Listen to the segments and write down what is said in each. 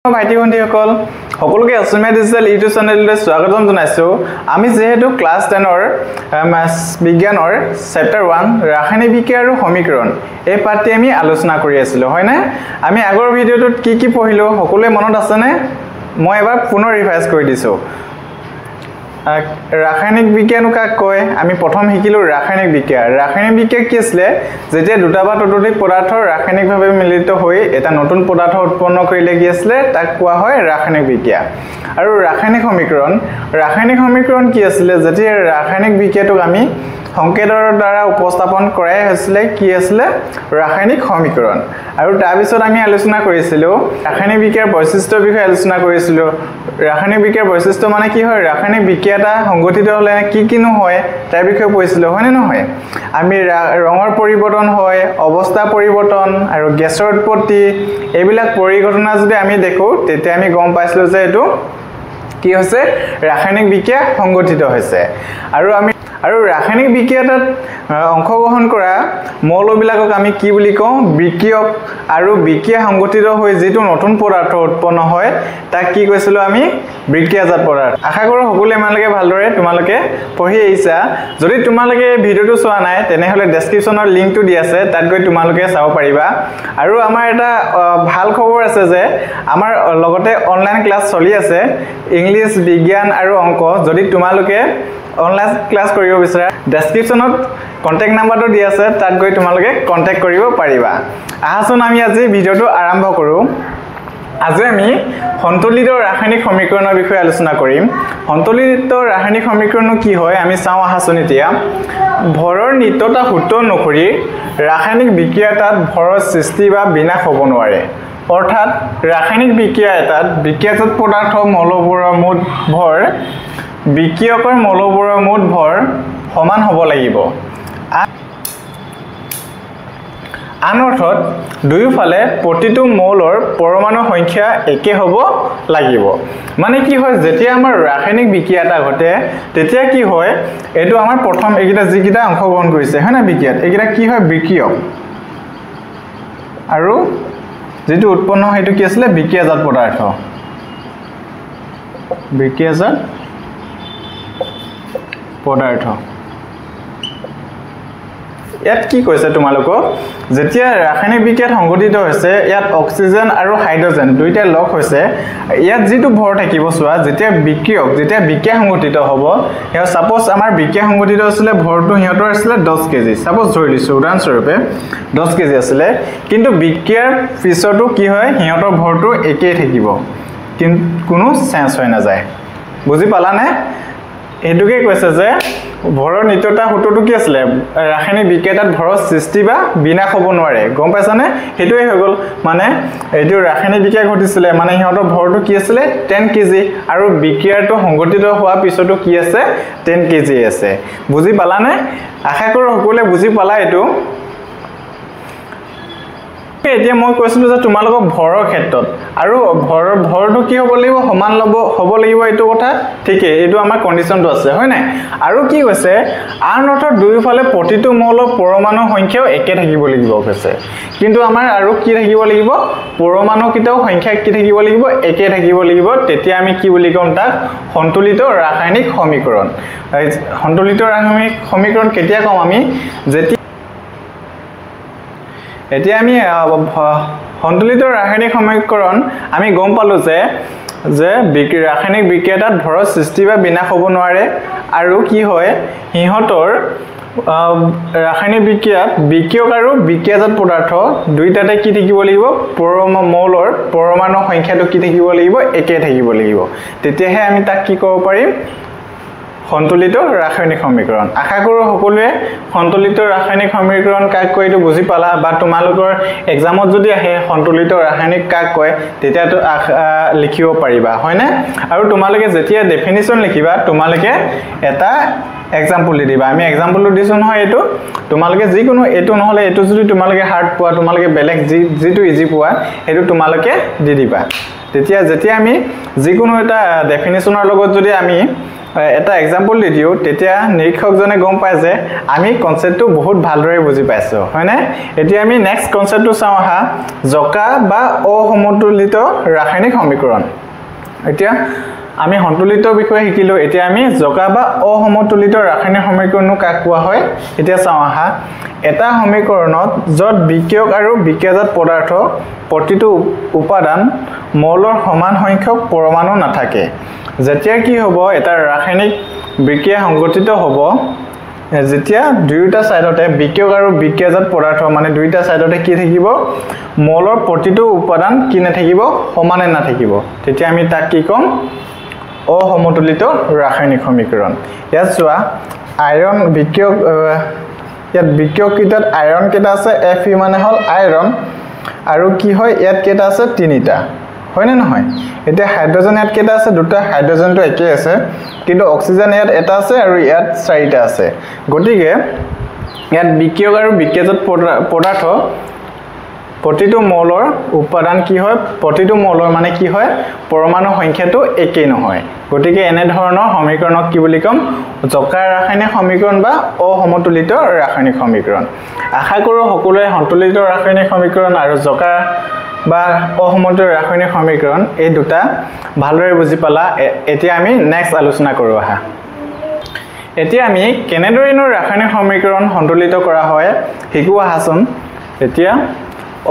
ভাইটি ভণ্টিসকল সকলোকে অসমীয়া digital YouTube চেনেললৈ স্বাগতম জনাইছো। আমি যেহেতু ক্লাস 10ৰ বিজ্ঞানৰ চেপ্টাৰ 1 ৰাসায়নিক বিক্ৰিয়া আৰু সমীকৰণ এই পাঠটি আমি আলোচনা কৰি আছিলো হয় না। আমি আগৰ ভিডিঅ'টোত কি পঢ়িলো সকলোৱে মনত আছে নে? মই এবাৰ পুনৰ ৰিভাইজ কৰি দিছো। ৰাসায়নিক বিজ্ঞান কাক কয়? আমি প্ৰথম শিকিলো ৰাসায়নিক বিক্ৰিয়া। ৰাসায়নিক বিক্ৰিয়া কি আছিল? যেতিয়া দুটা বা ততোধিক পদাৰ্থ ৰাসায়নিকভাৱে মিলিত হৈ এটা নতুন পদাৰ্থ উৎপন্ন কৰিলে কি আছিল? তাক কোৱা হয় ৰাসায়নিক বিক্ৰিয়া। আৰু ৰাসায়নিক সমীকৰণ কি আছিল? যেতিয়া ৰাসায়নিক বিক্ৰিয়াটোক আমি সংকেতৰ দ্বাৰা উপস্থাপন কৰাই হৈছিল কি আছিল? ৰাসায়নিক সমীকৰণ। আৰু তাৰ পিছত আমি আলোচনা কৰিছিলো ৰাসায়নিক বিক্ৰিয়াৰ বৈশিষ্ট্যৰ বিষয়ে আলোচনা কৰিছিলো। ৰাসায়নিক বিক্ৰিয়াৰ বৈশিষ্ট্য মানে কি হয়? ৰাসায়নিক বিক্ৰিয়া এটা সংগঠিত হলে কি হয় তাৰ বিষয়ে পঢ়িছিলো হয় নে নহয়? আমি ৰঙৰ পৰিৱৰ্তন হয়, অৱস্থা পৰিৱৰ্তন আৰু গেছৰ উৎপত্তি এইবিলাক পৰিঘটনা যদি আমি দেখো তেতিয়া আমি গম পাইছিলো যে এটো কি হৈছে ৰাসায়নিক বিক্ৰিয়া সংগঠিত হৈছে। আৰু ৰাসায়নিক বিক্ৰিয়াত অংশগ্ৰহণ কৰা মৌলবিলাকক আমি কি বুলি কওঁ? বিক্ৰিয়ক। আৰু বিক্ৰিয়া সংগঠিত হৈ যেটো নতুন পদাৰ্থ উৎপন্ন হয় তাক কি কৈছিলো আমি? বিক্ৰিয়াজাত পদাৰ্থ। আশা কৰো সকলোৱে মানলৈকে ভালদৰে তোমালোকে পঢ়ি আহিছা। যদি তোমালোকে এই ভিডিঅ'টো চোৱা নাই তেনেহলে ডেসক্ৰিপচনৰ লিংকটো দি আছে, তাত গৈ তোমালোকে চাব পাৰিবা। আৰু আমাৰ এটা ভাল খবৰ আছে যে আমাৰ লগতে অনলাইন ক্লাছ চলি আছে ইংলিছ, বিজ্ঞান আৰু অংক। যদি তোমালোকে অনলাইন ক্লাছ কৰিব বিচাৰা ডেসক্ৰিপচনত কন্টাক্ট নাম্বাৰটো দি আছে, তাত গৈ তোমালোকে কন্টাক্ট কৰিব পাৰিবা। আহাচোন আমি আজি ভিডিঅ'টো আৰম্ভ কৰো। আজি আমি সন্তুলিত ৰাসায়নিক সমীকৰণৰ বিষয়ে আলোচনা কৰিম। সন্তুলিত ৰাসায়নিক সমীকৰণ কি হয় আমি চাওঁ আহাচোন এতিয়া। ভৰৰ নিত্যতা সূত্ৰ অনুসৰি ৰাসায়নিক বিক্ৰিয়া এটাত ভৰৰ সৃষ্টি বা বিনাশ হ'ব নোৱাৰে। অৰ্থাৎ ৰাসায়নিক বিক্ৰিয়া এটাত বিক্ৰিয়াজাত পদাৰ্থ মৌলবোৰৰ মুঠ ভৰ বিক্ৰিয়কৰ মৌলবোৰৰ মুঠ ভৰ সমান হ'ব লাগিব। আন অৰ্থত দুয়োফালে প্ৰতিটো মৌলৰ পৰমাণু সংখ্যা একে হ'ব লাগিব। মানে কি হয় যেতিয়া আমাৰ ৰাসায়নিক বিক্ৰিয়া এটা ঘটে তেতিয়া কি হয় এটো আমাৰ প্ৰথম এইকেইটা যিকেইটা অংশগ্ৰহণ কৰিছে হয় না বিক্ৰিয়াত এইকেইটা কি হয়? বিক্ৰিয়ক। আৰু যেটো উৎপন্ন হয় এটো কি আছিল? বিক্ৰিয়াজাত পদাৰ্থ। বিক্ৰিয়াজাত পদাৰ্থ। ইয়াত কি কৈছে তোমালোকক? যেতিয়া ৰাসায়নিক বিক্ৰিয়াত সংঘটিত হৈছে ইয়াত অক্সিজেন আৰু হাইড্ৰোজেন দুইটা লগ হৈছে। ইয়াত যেটো ভৰ থাকিব চোৱা যেতিয়া বিক্ৰিয়া সংঘটিত হ'ব হেয়া সাপোজ আমাৰ বিক্ৰিয়া সংঘটিত হৈছিল ভৰটো হিহঁতৰ আছিল 10 কেজি। সাপোজ ধৰি লৈছো উদাহৰণস্বৰূপে 10 কেজি আছিল, কিন্তু বিক্ৰিয়াৰ পিছতো কি হয় হিহঁতৰ ভৰটো একেই থাকিব, কিন্তু কোনো চেঞ্জ হৈ নাযায়। বুজি পালানে? এটোকে কৈছে যে ভৰৰ নিত্যতা সূত্ৰটো কি আছিল? ৰাসায়নিক বিক্ৰিয়াত ভৰৰ সৃষ্টি বা বিনাশ হ'ব নোৱাৰে। গম পাইছানে? হেতুৱে হৈ গল মানে এটো ৰাসায়নিক বিক্ৰিয়া ঘটিছিল মানে হিহঁতৰ ভৰটো কি আছিল? 10 কেজি আৰু বিক্ৰিয়াটো সংঘটিত হোৱাৰ পিছতো কি আছে? 10 কেজি আছে। বুজি পালানে? আশা কৰো সকলোৱে বুজি পালা এটো। এতিয়া মই কৈছিলো যে তোমালোকক ভৰৰ ক্ষেত্ৰত আৰু ভৰটো কি হ'ব লাগিব? সমান হ'ব লাগিব এইটো কথা ঠিকই, এইটো আমাৰ কন্ডিশনটো আছে হয় নাই? আৰু কি কৈছে আন অৰ্থত দুয়োফালে প্ৰতিটো মৌলৰ পৰমাণু সংখ্যাও একে থাকিব লাগিব কৈছে। কিন্তু আমাৰ আৰু কি থাকিব লাগিব? পৰমাণু কিটাও সংখ্যা কি থাকিব লাগিব? একে থাকিব লাগিব। তেতিয়া আমি কি বুলি কম তাক? সন্তুলিত ৰাসায়নিক সমীকৰণ। সন্তুলিত ৰাসায়নিক সমীকৰণ কেতিয়া কম আমি? এতিয়া আমি সন্তুলিত ৰাসায়নিক সমীকৰণ আমি গম পালো যে ৰাসায়নিক বিক্ৰিয়াত ভৰৰ সৃষ্টি বা বিনাশ হ'ব নোৱাৰে। আৰু কি হয় হিহঁতৰ ৰাসায়নিক বিক্ৰিয়াত বিক্ৰিয়ক আৰু বিক্ৰিয়াজাত পদাৰ্থ দুইটাতে কি থাকিব লাগিব? মৌলৰ পৰমাণু সংখ্যাটো কি থাকিব লাগিব? একে থাকিব লাগিব। তেতিয়াহে আমি তাক কি ক'ব পাৰিম? সন্তুলিত ৰাসায়নিক সমীকৰণ। আশা কৰো সকলোৱে সন্তুলিত ৰাসায়নিক সমীকৰণ কাক কয় এটো বুজি পালা। বা তোমালোকৰ এক্সামত যদি আহে সন্তুলিত ৰাসায়নিক কাক কয় তেতিয়াতো লিখিব পাৰিবা হয় না? আৰু তোমালোকে যেতিয়া ডেফিনিশন লিখিবা তোমালোকে এটা এক্সাম্পল দি দিবা। আমি এক্সাম্পলটো দিছো নহয় এটো তোমালোকে যিকোনো এটো নহলে এটো যদি তোমালোকে হাৰ্ড পোৱা তোমালোকে বেলেগ যেটো ইজি পোৱা এটো তোমালোকে দি দিবা। তেতিয়া যেতিয়া আমি যিকোনো এটা ডেফিনিশনৰ লগত যদি আমি এটা এক্সাম্পল দি দিও তেতিয়া নিৰীক্ষকজনে গম পায় যে আমি কনসেপ্টটো বহুত ভালদৰে বুজি পাইছো হয়নে এতিয়া আমি নেক্সট কনসেপ্টটো চাও আহা জকা বা অসমতুলিত ৰাসায়নিক সমীকৰণ এতিয়া আমি সন্তুলিত বিষয়ে শিকিলো এতিয়া আমি জকা বা অসমতুলিত ৰাসায়নিক সমীকৰণো কাক কোৱা হয় এতিয়া চাও আহা এটা সমীকৰণত যত বিক্ৰিয়ক আৰু বিক্ৰিয়াজাত পদাৰ্থ প্ৰতিটো উপাদান মৌলৰ সমান সংখ্যক পৰমাণু নাথাকে যেতিয়া কি হ'ব এটা ৰাসায়নিক বিক্ৰিয়া সংঘটিত হ'ব যেতিয়া দুয়োটা সাইডতে বিক্ৰিয়ক আৰু বিক্ৰিয়াজাত পদাৰ্থ মানে দুয়োটা সাইডতে কি থাকিব মৌলৰ প্ৰতিটো উপাদান কি নাথাকিব সমানে নাথাকিব তেতিয়া আমি তাক কি কম অসমতুলিত ৰাসায়নিক সমীকৰণ ইয়াত চোৱা আয়ৰন বিক্ৰিয়ক ইয়াত বিক্ৰিয়ককিটাত আয়ৰন কেটা আছে Fe মানে হল আয়ৰন আৰু কি হয় ইয়াত কেটা আছে তিনিটা হয়নে নহয় এতিয়া হাইড্ৰোজেন ইয়াত কেটা আছে দুটা হাইড্ৰোজেনটো একে আছে কিন্তু অক্সিজেন ইয়াত এটা আছে আৰু ইয়াত চাৰিটা আছে গতিকে ইয়াত বিক্ৰিয়ক আৰু বিক্ৰিয়াজাত পদাৰ্থ প্ৰতিটো মৌলৰ উপাদান কি হয় প্ৰতিটো মৌলৰ মানে কি হয় পৰমাণু সংখ্যাটো একেই নহয় গতিকে এনে ধৰণৰ সমীকৰণক কি বুলি কম জকা ৰাসায়নিক সমীকৰণ বা অসমতুলিত ৰাসায়নিক সমীকৰণ আশা কৰো সকলোৱে সন্তুলিত ৰাসায়নিক সমীকৰণ আৰু জকা বা অসমতুলিত ৰাসায়নিক সমীকৰণ এই দুটা ভালদৰে বুজি পালা এতিয়া আমি নেক্সট আলোচনা কৰো আহা এতিয়া আমি কেনেদৰেনো ৰাসায়নিক সমীকৰণ সন্তুলিত কৰা হয় শিকো আহাচোন এতিয়া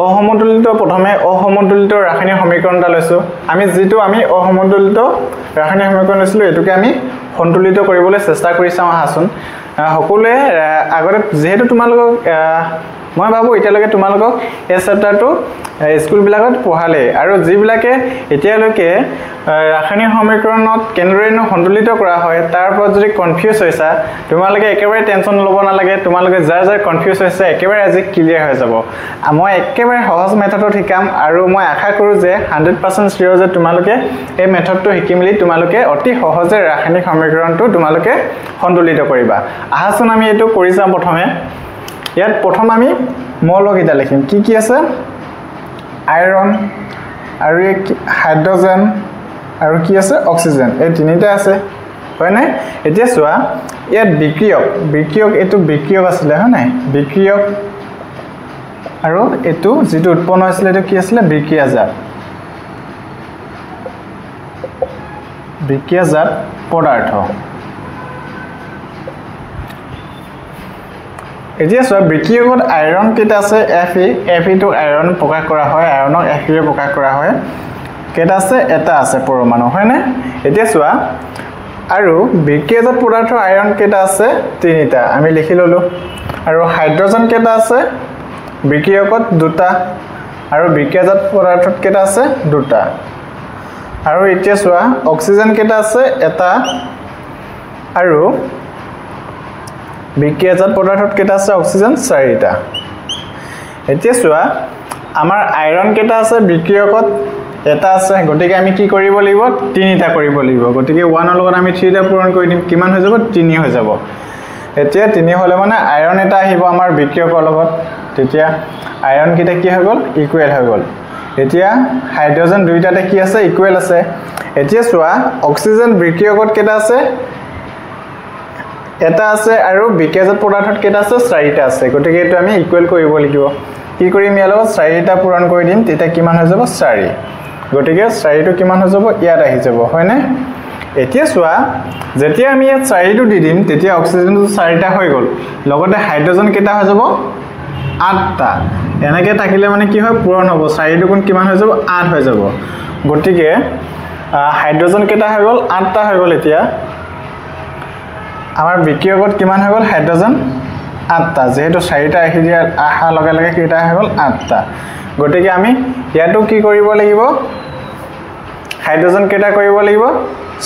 অসমতুলিত প্ৰথমে অসমতুলিত ৰাসায়নিক সমীকৰণ এটা লৈছো আমি যেটো আমি অসমতুলিত ৰাসায়নিক সমীকৰণ লৈছিলো এটোকে আমি সন্তুলিত কৰিবলৈ চেষ্টা কৰি চাও আহাচোন সকলোৱে আগতে যেহেতু তোমালোকক মই ভাবো এতিয়ালৈকে তোমালোকক এই চেপ্টাৰটো স্কুল বিলাকত পঢ়ালে আৰু যিবিলাকে এতিয়ালৈকে ৰাসায়নিক সমীকৰণত কেনেদৰেনো সন্তুলিত কৰা হয় তাৰ ওপৰত যদি কনফিউজ হৈছা তোমালোকে একেবাৰে টেনচন ল'ব নালাগে তোমালোকে যাৰ কনফিউজ হৈছে একেবাৰে আজি ক্লিয়াৰ হৈ যাব মই একেবাৰে সহজ মেথডত শিকাম আৰু মই আশা কৰো যে 100% চিয়ৰ যে তোমালোকে এই মেথডটো শিকি মিলি তোমালোকে অতি সহজে ৰাসায়নিক সমীকৰণটো তোমালোকে সন্তুলিত কৰিবা আহাচোন আমি এটো কৰি চাম প্ৰথমে ইয়াত প্ৰথম আমি মৌলকেইটা লিখিম কি আছে আয়ৰন আৰু হাইড্ৰোজেন আৰু কি আছে অক্সিজেন এই তিনিটা আছে হয় নাই এতিয়া চোৱা ইয়াত বিক্ৰিয়ক এটো বিক্ৰিয়ক আছিল হয় নাই বিক্ৰিয়ক আৰু এটো যেটো উৎপন্ন হৈছিল এটো কি আছিল বিক্ৰিয়াজাত পদাৰ্থ এতিয়া সব বিক্ৰিয়কত আয়ৰন কেটা আছে Fe টো আয়ৰন প্ৰকাশ কৰা হয় আয়ৰনক Fe ৰে প্ৰকাশ কৰা হয় কেটা আছে এটা আছে পৰমাণু হয় না এতিয়া চোৱা আৰু বিক্ৰিয়াজাত পদাৰ্থ আয়ৰন কেটা আছে তিনিটা আমি লিখি ললো আৰু হাইড্ৰোজেন কেটা আছে বিক্ৰিয়কত দুটা আৰু বিক্ৰিয়াজাত পদাৰ্থত কেটা আছে দুটা আৰু এতিয়া চোৱা অক্সিজেন কেটা আছে এটা আৰু বিক্ৰিয়াজাত পদাৰ্থত কেটা আছে অক্সিজেন চাৰিটা এতিয়া চোৱা আমাৰ আয়ৰন কেটা আছে বিক্ৰিয়কত এটা আছে গতিকে আমি কি কৰিব লাগিব তিনিটা কৰিব লাগিব গতিকে 1 ৰ লগত আমি 3 টা পূৰণ কৰি দিম কিমান হৈ যাব 3 হৈ যাব এতিয়া 3 হলে মানে আয়ৰন এটা আহিব আমাৰ বিক্ৰিয়কৰ লগত তেতিয়া আয়ৰন কিটা কি হৈ গল ইকুৱেল হৈ গল এতিয়া হাইড্ৰোজেন দুইটাতে কি আছে ইকুৱেল আছে এতিয়া চোৱা অক্সিজেন বিক্ৰিয়কত কেটা আছে এটা আছে আৰু বিক্ৰিয়াজাত পদাৰ্থত কেটা আছে চাৰিটা আছে গতিকে এটো আমি ইকুৱেল কৰিব লাগিব কি কৰিম ইয়াৰ লগত চাৰিটা পূৰণ কৰি দিম তেতিয়া কিমান হৈ যাব 4 গতিকে 4 টো কিমান হৈ যাব ইয়াত আহি যাব হয় না এতিয়া চোৱা যেতিয়া আমি ইয়াত 4 টো দি দিম তেতিয়া অক্সিজেনটো 4টা হৈ গল লগতে হাইড্ৰোজেন কেটা হৈ যাব 8টা এনেকৈ থাকিলে মানে কি হয় পূৰণ হ'ব 4 গুণ কিমান হৈ যাব 8 হৈ যাব গতিকে হাইড্ৰোজেন কেটা হৈ গল 8টা হৈ গল এতিয়া আমাৰ বিক্ৰিয়কত কিমান হৈ গল হাইড্ৰোজেন 8টা যেহেতু 4টা আহি দিয়া আহা লগে লগে কেটা হৈ গল 8টা গতিকে আমি ইয়াটো কি কৰিব লাগিব হাইড্ৰোজেন কেটা কৰিব লাগিব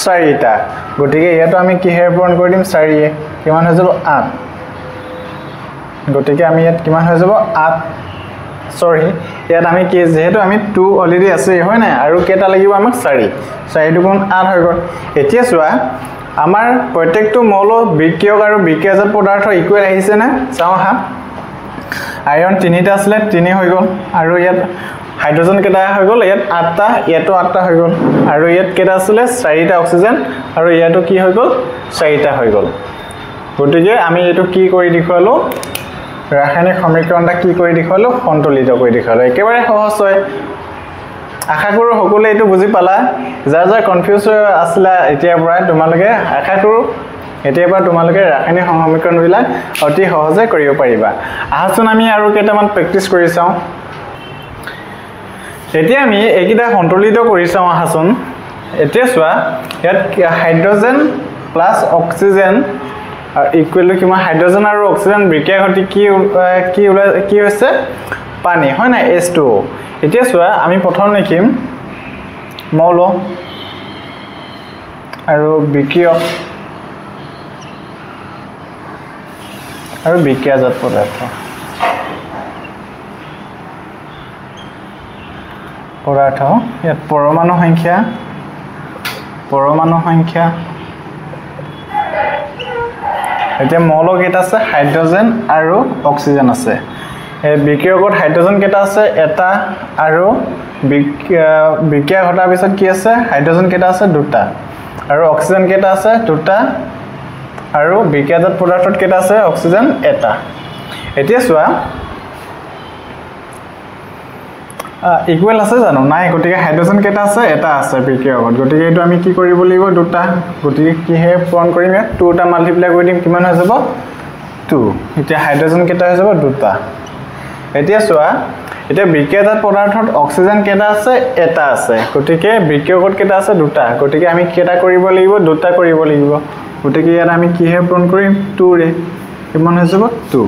4টা গতিকে ইয়াটো আমি কি হেৰ পূৰণ কৰি দিম 4 এ কিমান হৈ যাব 8 গতিকে আমি ইয়াত কিমান হৈ যাব 8 সৰি ইয়াত আমি কি যেহেতু আমি 2 অলৰেডি আছে হয় না আৰু কেটা লাগিব আমাক 4 গুণ 8 হৈ গল এতিয়া চোৱা আমাৰ প্ৰত্যেকটো মৌল বিক্ৰিয়ক আৰু বিক্ৰিয়াজাত পদাৰ্থ ইকুৱেল আহিছে না চাও হা আয়ৰন 3টা আছিল 3 হৈ গল আৰু ইয়াত হাইড্ৰোজেন কেটা হৈ গ'ল ইয়াত 8টা ইয়াতো 8টা হৈ গ'ল আৰু ইয়াত কেটা আছিল 4টা অক্সিজেন আৰু ইয়াতো কি হৈ গ'ল 4টা হৈ গ'ল গতিকে আমি এটো কি কৰি দেখুৱালো ৰাসায়নিক সমীকৰণটা কি কৰি দেখুৱালো সন্তুলিত কৰি দেখুৱালো একেবাৰে সহজ হয় আশা কৰো সকলোৱে এটো বুজি পালা যাৰ যাৰ কনফিউজ আছিল এতিয়া পৰা তোমালোকে আশা কৰো এতিয়া পৰা তোমালোকে ৰাসায়নিক সমীকৰণবিলাক অতি সহজে কৰিব পাৰিবা আহাচোন আমি আৰু কেইটামান প্ৰেক্টিছ কৰি চাও এতিয়া আমি এইকিটা সন্তুলিত কৰি চাও আহাচোন এতিয়া চোৱা ইয়াত hydrogen plus oxygen equal to কিমান হাইড্ৰোজেন আৰু অক্সিজেন বিক্ৰিয়া ঘটি কি হৈছে পানী হয় না H2O এতিয়া চোৱা আমি প্ৰথম লিখিম মৌল আৰু বিক্ৰিয়ক আৰু বিক্ৰিয়াজাত পদাৰ্থ ইয়াত পৰমাণু সংখ্যা এতিয়া মৌল কেটা আছে হাইড্ৰোজেন আৰু অক্সিজেন আছে এই বিক্ৰিয়কত হাইড্ৰোজেন কেটা আছে এটা আৰু বিক্ৰিয়া ঘটাৰ পিছত কি আছে হাইড্ৰোজেন কেটা আছে দুটা আৰু অক্সিজেন কেটা আছে দুটা আৰু বিক্ৰিয়াজাত পদাৰ্থত কেটা আছে অক্সিজেন এটা এতিয়া চোৱা ইকুৱেল আছে জানো নাই গটিকে হাইড্ৰোজেন কেটা আছে এটা আছে বিক্ৰিয়কত গটিকে এটো আমি কি কৰিব লাগিব দুটা গটিকে কি হে পূৰণ কৰিম 2 টা মাল্টিপ্লাই কৰি দিম কিমান হৈ যাব 2 এতিয়া হাইড্ৰোজেন কেটা হৈ যাব দুটা এতিয়া চোৱা এতিয়া বিক্ৰিয়াজাত পদাৰ্থত অক্সিজেন কেটা আছে এটা আছে গটিকে বিক্ৰিয়কত কেটা আছে দুটা গটিকে আমি কেটা কৰিব লাগিব দুটা কৰিব লাগিব গটিকে ইয়াত আমি কি হে পূৰণ কৰিম 2 ৰে কিমান হৈ যাব 2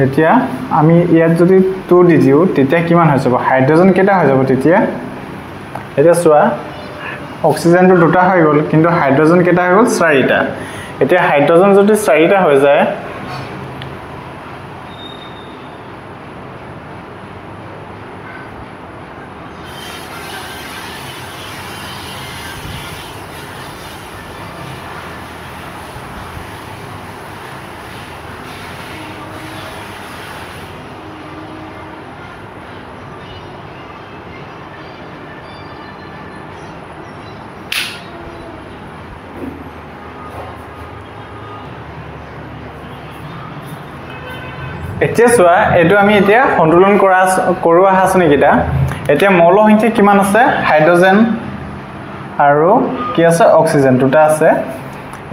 এতিয়া আমি ইয়াত যদি 2 দি দিও তেতিয়া কিমান হৈ যাব হাইড্ৰোজেন কেটা হৈ যাব তেতিয়া এটা চোৱা অক্সিজেনটো দুটা হৈ গ'ল কিন্তু হাইড্ৰোজেন কেটা হৈ গ'ল 4টা এতিয়া হাইড্ৰোজেন যদি 4টা হৈ যায় এতিয়া চোৱা এটো আমি এতিয়া সন্তুলন কৰোৱা হাসনি কিটা এতিয়া মৌল সংখ্যা কিমান আছে হাইড্ৰোজেন আৰু কি আছে অক্সিজেন দুটা আছে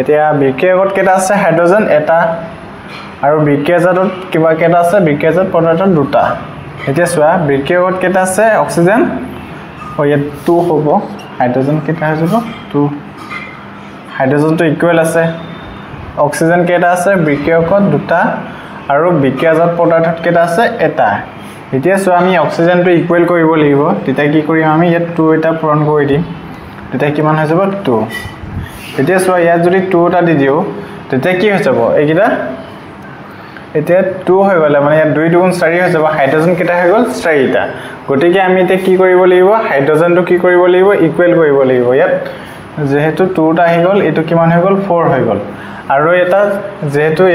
এতিয়া বিক্ৰিয়কত কেটা আছে হাইড্ৰোজেন এটা আৰু বিক্ৰিয়াজাতত কিবা কেটা আছে বিক্ৰিয়াজাত পদাৰ্থত দুটা এতিয়া চোৱা বিক্ৰিয়কত কেটা আছে অক্সিজেন ও ইয়াত 2 হ'ব হাইড্ৰোজেন কেটা হৈ যাব 2 হাইড্ৰোজেনটো ইকুৱেল আছে অক্সিজেন কেটা আছে বিক্ৰিয়কত দুটা আৰু বিক্ৰিয়াজাত পদাৰ্থত কেটা আছে এটা এতিয়া সো আমি অক্সিজেনটো ইকুৱেল কৰিব লাগিব তেতিয়া কি কৰিম আমি ইয়াত 2 এটা পূৰণ কৰি দিম তেতিয়া কিমান হৈ যাব 2 এতিয়া সো ইয়াত যদি 2 টা দি দিও তেতিয়া কি হৈ যাব এইকিটা এতিয়া 2 হৈ গলে মানে ইয়াত 2 2 4 হৈ যাব হাইড্ৰোজেন কেটা হৈ গল 4টা গটিকে আমি এতিয়া কি কৰিব লাগিব হাইড্ৰোজেনটো কি কৰিব লাগিব ইকুৱেল কৰিব লাগিব ইয়াত যেহেতু 2 টা হৈ গল এটো কিমান হৈ গল 4 হৈ গল আৰু এটা যেহেতু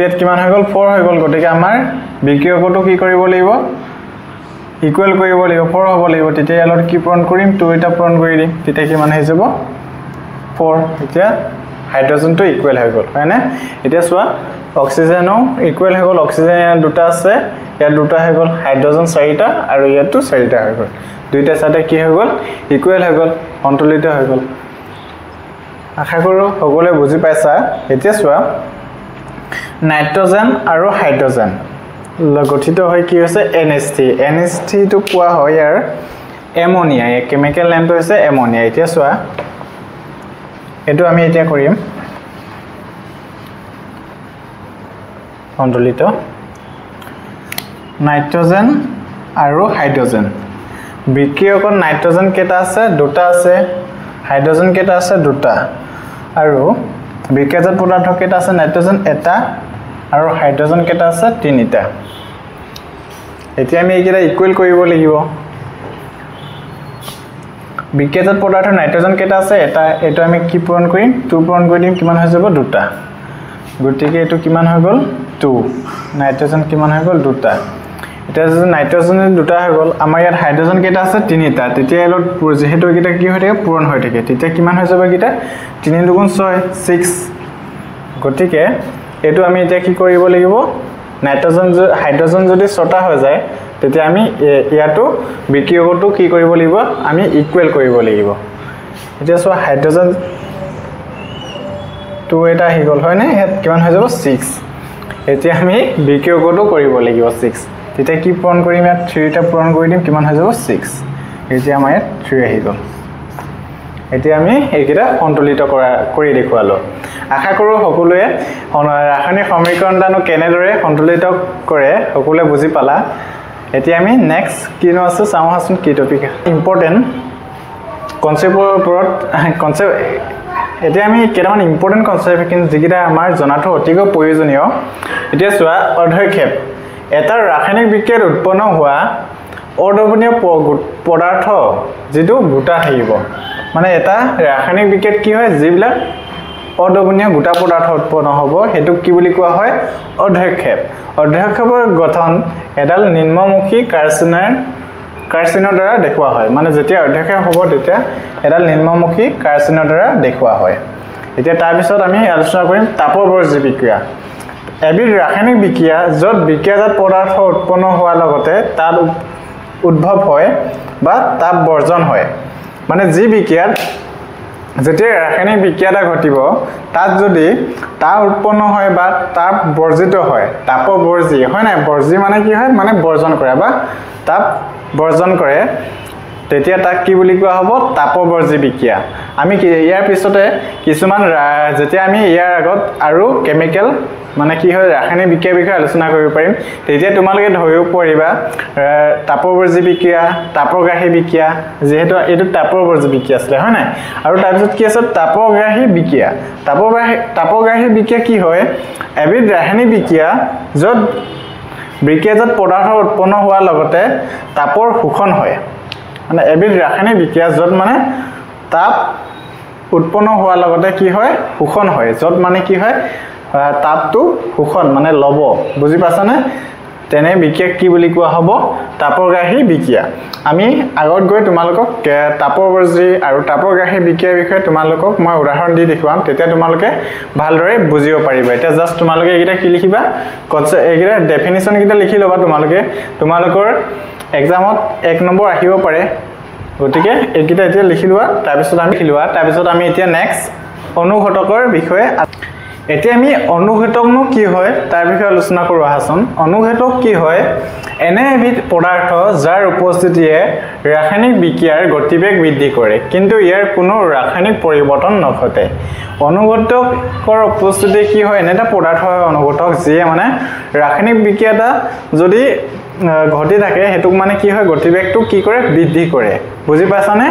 ইয়াত কিমান হৈ গল 4 হৈ গল গটিকে আমাৰ বিক্ৰিয়কটো কি কৰিব লাগিব ইকুৱেল কৰিব লাগিব 4 হ'ব লাগিব তেতিয়া ইয়াত কি পূৰণ কৰিম 2 এটা পূৰণ কৰি দিম তেতিয়া কিমান হৈ যাব 4 এতিয়া হাইড্ৰোজেনটো ইকুৱেল হৈ গল হয়নে এতিয়া চোৱা অক্সিজেনও ইকুৱেল হৈ গল অক্সিজেন ইয়াত দুটা আছে ইয়াত দুটা হৈ গল হাইড্ৰোজেন 4টা আৰু ইয়াতো 4টা হৈ গল দুইটা সাথে কি হৈ গল ইকুৱেল হৈ গল সন্তুলিত হৈ গল আশা কৰো সকলোৱে বুজি পাইছা এতিয়া চোৱা নাইট্ৰোজেন আৰু হাইড্ৰোজেন গঠিত হয় কি হৈছে NH3 টো কোৱা হয় ইয়াৰ এমোনিয়া এই কেমিক্যাল নেমটো হৈছে এমোনিয়া এতিয়া চোৱা এটো আমি এতিয়া কৰিম সন্তুলিত নাইট্ৰোজেন আৰু হাইড্ৰোজেন বিক্ৰিয়কত নাইট্ৰোজেন কেটা আছে দুটা আছে হাইড্ৰোজেন কেটা আছে দুটা আৰু বিক্ৰিয়াজাত পদাৰ্থ কেটা আছে নাইট্ৰোজেন এটা আৰু হাইড্ৰোজেন কেটা আছে তিনিটা এতিয়া আমি এইকেইটা ইকুৱেল কৰিব লাগিব বিক্ৰিয়াজাত পদাৰ্থ নাইট্ৰোজেন কেটা আছে এটা এটো আমি কি পূৰণ কৰিম 2 পূৰণ কৰি দিম কিমান হৈ যাব দুটা গটিকে এটো কিমান হৈ গল 2 নাইট্ৰোজেন কিমান হৈ গল দুটা এটা যদি নাইট্ৰজেন দুটা হৈ গ'ল আমাৰ ইয়াত হাইড্ৰজেন কেইটা আছে তিনিটা তেতিয়া এলত যেহেতু এটা কি হৈ থাকে পূৰণ হৈ থাকে তেতিয়া কিমান হৈ যাব এটা 3 দুগুণ 6 6 গতিকে এটো আমি এতিয়া কি কৰিব লাগিব নাইট্ৰজেন হাইড্ৰজেন যদি ছটা হৈ যায় তেতিয়া আমি ইয়াটো বিক্ৰিয়কটো কি কৰিব লাগিব আমি ইকুৱেল কৰিব লাগিব এতিয়া সো হাইড্ৰজেন টু এটা আহি গ'ল হয় না ইয়াত কিমান হৈ যাব 6 এতিয়া আমি বিক্ৰিয়কটো কৰিব লাগিব 6 তেতিয়া কি পূৰণ কৰিম ইয়াত 3 টা পূৰণ কৰি দিম কিমান হৈ যাব 6 এতিয়া আমাৰ ইয়াত 3 আহি গ'ল এতিয়া আমি এইকেইটা সন্তুলিত কৰি দেখুৱালো আশা কৰো সকলোৱে ৰাসায়নিক সমীকৰণটো কেনেদৰে সন্তুলিত কৰে সকলোৱে বুজি পালা এতিয়া আমি নেক্সট কিনো আছে চাওঁ হাসুন কি টপিক ইম্পৰ্টেন্ট কনসেপ্টৰ ওপৰত কনসেপ্ট এতিয়া আমি কেইটামান ইম্পৰ্টেন্ট কনসেপ্ট কিন্তু যিকিটা আমাৰ জনাটো অতিকৈ প্ৰয়োজনীয় এতিয়া চোৱা অৰ্ধক্ষেপ এটা ৰাসায়নিক বিক্ৰিয়াত উৎপন্ন হোৱা অৰ্ধবনীয় পদাৰ্থ যেটো গোটা থাকিব মানে এটা ৰাসায়নিক বিক্ৰিয়াত কি হয় যিবিলাক অৰ্ধবনীয় গোটা পদাৰ্থ উৎপন্ন হ'ব হেতু কি বুলি কোৱা হয় অৰ্ধক্ষেপ অৰ্ধক্ষেপৰ গঠন এডাল নিম্নমুখী কাৰ্চিনৰ দ্বাৰা দেখুওৱা হয় মানে যেতিয়া অৰ্ধক্ষেপ হ'ব তেতিয়া এডাল নিম্নমুখী কাৰ্চিনৰ দ্বাৰা দেখুওৱা হয় এতিয়া তাৰ পিছত আমি আলোচনা কৰিম তাপবৰ্জী বিক্ৰিয়া এবিধ ৰাসায়নিক বিক্ৰিয়া য'ত বিক্ৰিয়াজাত পদাৰ্থ উৎপন্ন হোৱাৰ লগতে তাত উদ্ভৱ হয় বা তাপ বৰ্জন হয় মানে যি বিক্ৰিয়াত যেতিয়া ৰাসায়নিক বিক্ৰিয়া ঘটিব তাত যদি তাপ উৎপন্ন হয় বা তাপ বৰ্জিত হয় তাপবৰ্জী হয় না বৰ্জী মানে কি হয় মানে বৰ্জন কৰে বা তাপ বৰ্জন কৰে তেতিয়া তাক কি বুলি কোৱা হ'ব তাপবৰ্জী বিক্ৰিয়া আমি ইয়াৰ পিছতে কিছুমান যেতিয়া আমি ইয়াৰ আগত আৰু কেমিক্যাল মানে কি হয় ৰাসায়নিক বিক্ৰিয়াৰ বিষয়ে আলোচনা কৰিব পাৰিম তেতিয়া তোমালোকে ধৰিব পাৰিবা তাপবৰ্জী বিক্ৰিয়া তাপগ্ৰাহী বিক্ৰিয়া যেহেতু এটো তাপবৰ্জী বিক্ৰিয়া আছে হয় না আৰু তাৰ পিছত কি আছে তাপগ্ৰাহী বিক্ৰিয়া তাপগ্ৰাহী বিক্ৰিয়া কি হয় এবিধ ৰাসায়নিক বিক্ৰিয়া য'ত বিক্ৰিয়াজাত পদাৰ্থ উৎপন্ন হোৱাৰ লগতে তাপৰ শোষণ হয় মানে এবিধ ৰাসায়নিক বিক্ৰিয়া য'ত মানে তাপ উৎপন্ন হোৱাৰ লগতে কি হয় শোষণ হয় য'ত মানে কি হয় তাপটো শোষণ মানে লব বুজি পাছানে তেনে বিক্ৰিয়া কি বুলি কোৱা হ'ব তাপগ্ৰাহী বিক্ৰিয়া আমি আগত গৈ তোমালোকক তাপবৰ্জী আৰু তাপগ্ৰাহী বিক্ৰিয়াৰ বিষয়ে তোমালোকক মই উদাহৰণ দি দেখুৱাম তেতিয়া তোমালোকে ভালদৰে বুজিব পাৰিবা এটা জাস্ট তোমালোকে এইটা কি লিখিবা এইটা ডেফিনিশন কিটা লিখি লবা তোমালোকৰ এক্সামত 1 নম্বৰ আহিব পাৰে গতিকে এইকিটা এতিয়া লিখি লোৱা তাৰ পিছত আমি এতিয়া নেক্সট অনুঘটকৰ বিষয়ে এতিয়া আমি অনুঘটকনো কি হয় তাৰ বিষয়ে আলোচনা কৰো আহাচোন অনুঘটক কি হয় এনে এবিধ পদাৰ্থ যাৰ উপস্থিতিয়ে ৰাসায়নিক বিক্ৰিয়াৰ গতিবেগ বৃদ্ধি কৰে কিন্তু ইয়াৰ কোনো ৰাসায়নিক পৰিৱৰ্তন নঘটে অনুঘটকৰ উপস্থিতি কি হয় এনেটা পদাৰ্থ হয় অনুঘটক যিয়ে মানে ৰাসায়নিক বিক্ৰিয়াটা যদি ঘটি থাকে হেতুক মানে কি হয় গতিবেগটো কি কৰে বৃদ্ধি কৰে বুজি পাছানে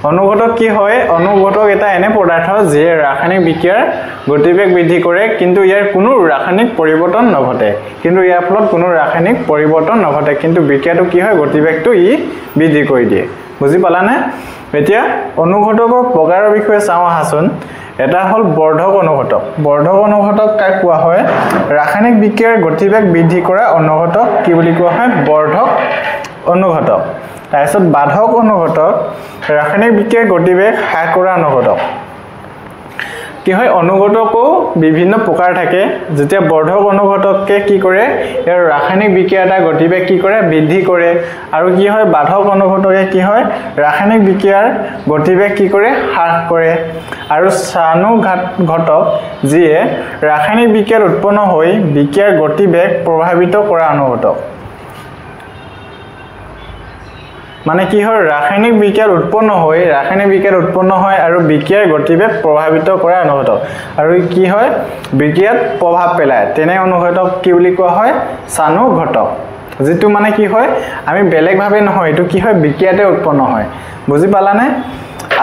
অনুঘটক কি হয় অনুঘটক এটা এনে পদাৰ্থ যিয়ে ৰাসায়নিক বিক্ৰিয়াৰ গতিবেগ বৃদ্ধি কৰে কিন্তু ইয়াৰ কোনো ৰাসায়নিক পৰিৱৰ্তন নঘটে কিন্তু ইয়াৰ ফলত কোনো ৰাসায়নিক পৰিৱৰ্তন নঘটে কিন্তু বিক্ৰিয়াটো কি হয় গতিবেগটো ই বৃদ্ধি কৰি দিয়ে বুজি পালানে এতিয়া অনুঘটকৰ প্ৰকাৰৰ বিষয়ে চাওঁ আহাচোন এটা হল বৰ্ধক অনুঘটক কাক কোৱা হয় ৰাসায়নিক বিক্ৰিয়াৰ গতিবেগ বৃদ্ধি কৰা অনুঘটক কি বুলি কোৱা হয় বৰ্ধক অনুঘটক তাৰপিছত বাধক অনুঘটক ৰাসায়নিক বিক্ৰিয়াৰ গতিবেগ হ্ৰাস কৰা অনুঘটক কি হয় অনুঘটকও বিভিন্ন প্ৰকাৰ থাকে যেতিয়া বৰ্ধক অনুঘটককে কি কৰে ইয়াৰ ৰাসায়নিক বিক্ৰিয়াটা গতিবেগ কি কৰে বৃদ্ধি কৰে আৰু কি হয় বাধক অনুঘটকে কি হয় ৰাসায়নিক বিক্ৰিয়াৰ গতিবেগ কি কৰে হ্ৰাস কৰে আৰু স্থানুঘটক যিয়ে ৰাসায়নিক বিক্ৰিয়াত উৎপন্ন হৈ বিক্ৰিয়াৰ গতিবেগ প্ৰভাৱিত কৰা অনুঘটক মানে কি হয় ৰাসায়নিক বিক্ৰিয়াত উৎপন্ন হয় আৰু বিক্ৰিয়াৰ গতিবেগ প্ৰভাৱিত কৰা অনুঘটক আৰু কি হয় বিক্ৰিয়াত প্ৰভাৱ পেলায় তেনে অনুঘটক কি বুলি কোৱা হয় স্থানুঘটক যেটো মানে কি হয় আমি বেলেগ ভাবে নহয় এটো কি হয় বিক্ৰিয়াতে উৎপন্ন হয় বুজি পালানে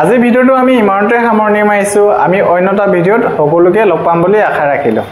আজি ভিডিওটো আমি ইমানতে সামৰণি মাৰিছো আমি অন্যটা ভিডিওত সকলোকে লগ পাম বুলি আশা ৰাখিলো